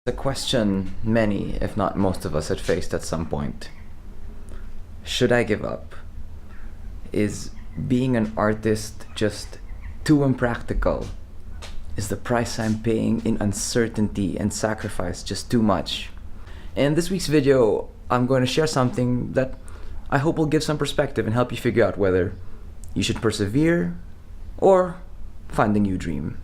The question many, if not most of us, had faced at some point. Should I give up? Is being an artist just too impractical? Is the price I'm paying in uncertainty and sacrifice just too much? In this week's video, I'm going to share something that I hope will give some perspective and help you figure out whether you should persevere or find a new dream.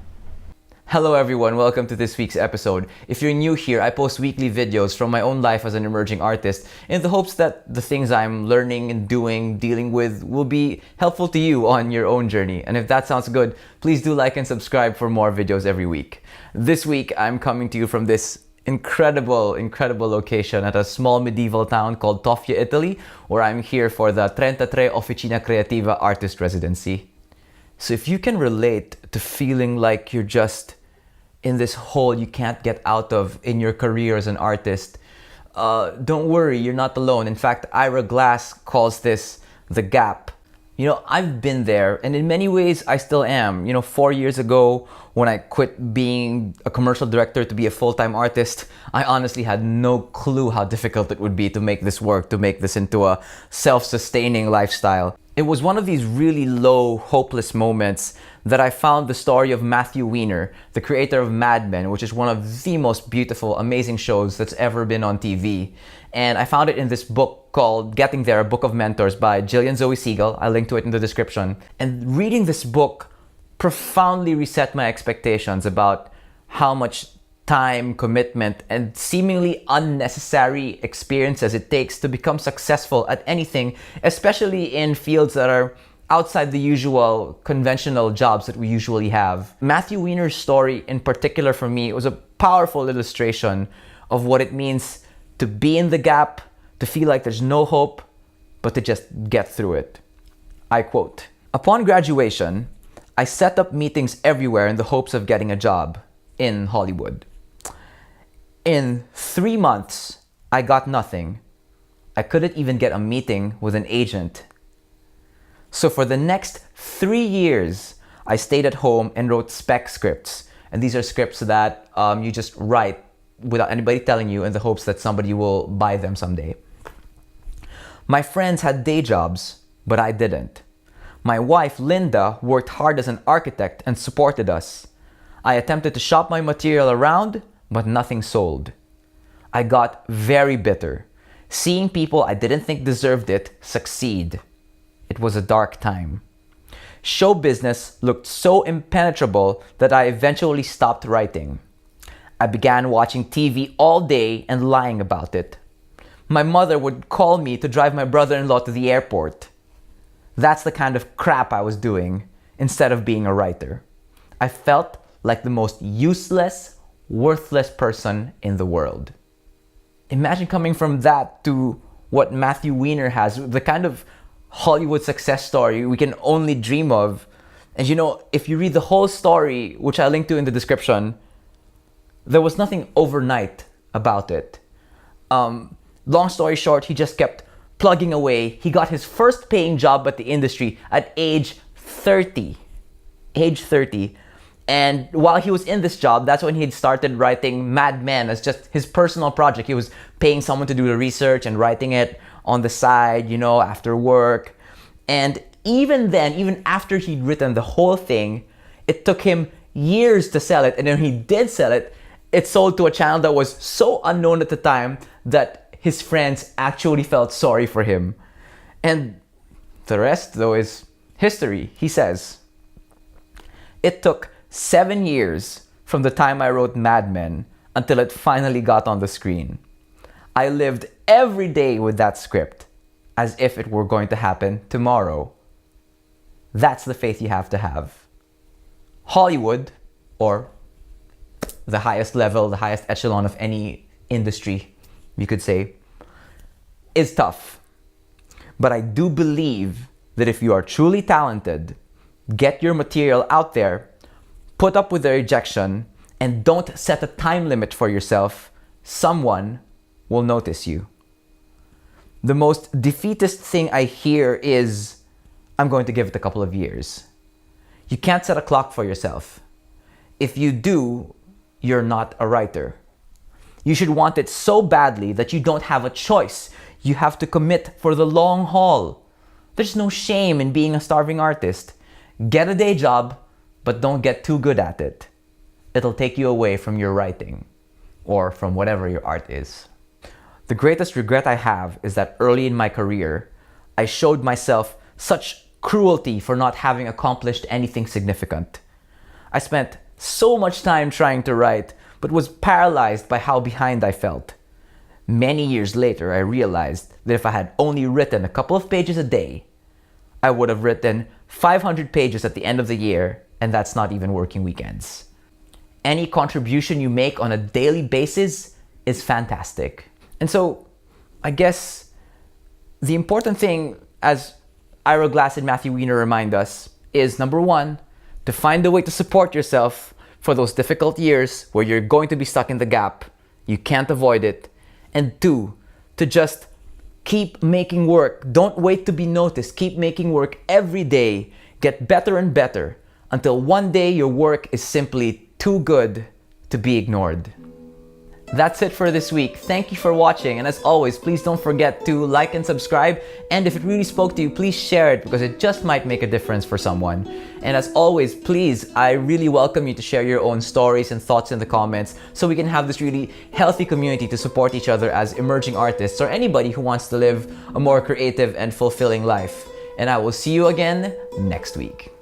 Hello everyone, welcome to this week's episode. If you're new here, I post weekly videos from my own life as an emerging artist in the hopes that the things I'm learning and doing, dealing with, will be helpful to you on your own journey. And if that sounds good, please do like and subscribe for more videos every week. This week, I'm coming to you from this incredible location at a small medieval town called Sofia, Italy, where I'm here for the 33 Officina Creativa Artist Residency. So if you can relate to feeling like you're just in this hole you can't get out of in your career as an artist, don't worry, you're not alone. In fact, Ira Glass calls this the gap. You know, I've been there, and in many ways, I still am. You know, 4 years ago, when I quit being a commercial director to be a full-time artist, I honestly had no clue how difficult it would be to make this work, to make this into a self-sustaining lifestyle. It was one of these really low, hopeless moments that I found the story of Matthew Weiner, the creator of Mad Men, which is one of the most beautiful, amazing shows that's ever been on TV. And I found it in this book called Getting There, A Book of Mentors by Jillian Zoe Siegel. I'll link to it in the description. And reading this book profoundly reset my expectations about how much time, commitment, and seemingly unnecessary experiences it takes to become successful at anything, especially in fields that are outside the usual conventional jobs that we usually have. Matthew Weiner's story in particular for me was a powerful illustration of what it means to be in the gap, to feel like there's no hope, but to just get through it. I quote, "Upon graduation, I set up meetings everywhere in the hopes of getting a job in Hollywood. In 3 months, I got nothing. I couldn't even get a meeting with an agent. So for the next 3 years, I stayed at home and wrote spec scripts. And these are scripts that you just write without anybody telling you in the hopes that somebody will buy them someday. My friends had day jobs, but I didn't. My wife, Linda, worked hard as an architect and supported us. I attempted to shop my material around, but nothing sold. I got very bitter, seeing people I didn't think deserved it succeed. It was a dark time. Show business looked so impenetrable that I eventually stopped writing. I began watching TV all day and lying about it. My mother would call me to drive my brother-in-law to the airport. That's the kind of crap I was doing instead of being a writer. I felt like the most useless, worthless person in the world." Imagine coming from that to what Matthew Weiner has, the kind of Hollywood success story we can only dream of. And you know, if you read the whole story, which I link to in the description, there was nothing overnight about it. Long story short, he just kept plugging away. He got his first paying job at the industry at age 30. Age 30. And while he was in this job, that's when he had started writing Mad Men as just his personal project. He was paying someone to do the research and writing it on the side, you know, after work. And even then, even after he'd written the whole thing, it took him years to sell it. And when he did sell it, it sold to a channel that was so unknown at the time that his friends actually felt sorry for him. And the rest, though, is history. He says, "It took 7 years from the time I wrote Mad Men until it finally got on the screen. I lived every day with that script as if it were going to happen tomorrow." That's the faith you have to have. Hollywood, or the highest level, the highest echelon of any industry, you could say, is tough. But I do believe that if you are truly talented, get your material out there, put up with the rejection, and don't set a time limit for yourself, someone will notice you. The most defeatist thing I hear is, "I'm going to give it a couple of years." You can't set a clock for yourself. If you do, you're not a writer. You should want it so badly that you don't have a choice. You have to commit for the long haul. There's no shame in being a starving artist. Get a day job, but don't get too good at it. It'll take you away from your writing or from whatever your art is. The greatest regret I have is that early in my career, I showed myself such cruelty for not having accomplished anything significant. I spent so much time trying to write, but was paralyzed by how behind I felt. Many years later, I realized that if I had only written a couple of pages a day, I would have written 500 pages at the end of the year, and that's not even working weekends. Any contribution you make on a daily basis is fantastic. And so, I guess the important thing, as Ira Glass and Matthew Weiner remind us, is number one, to find a way to support yourself for those difficult years where you're going to be stuck in the gap. You can't avoid it. And two, to just keep making work. Don't wait to be noticed. Keep making work every day. Get better and better until one day your work is simply too good to be ignored. That's it for this week. Thank you for watching, and as always, please don't forget to like and subscribe, and if it really spoke to you, please share it because it just might make a difference for someone. And as always, please, I really welcome you to share your own stories and thoughts in the comments so we can have this really healthy community to support each other as emerging artists or anybody who wants to live a more creative and fulfilling life. And I will see you again next week.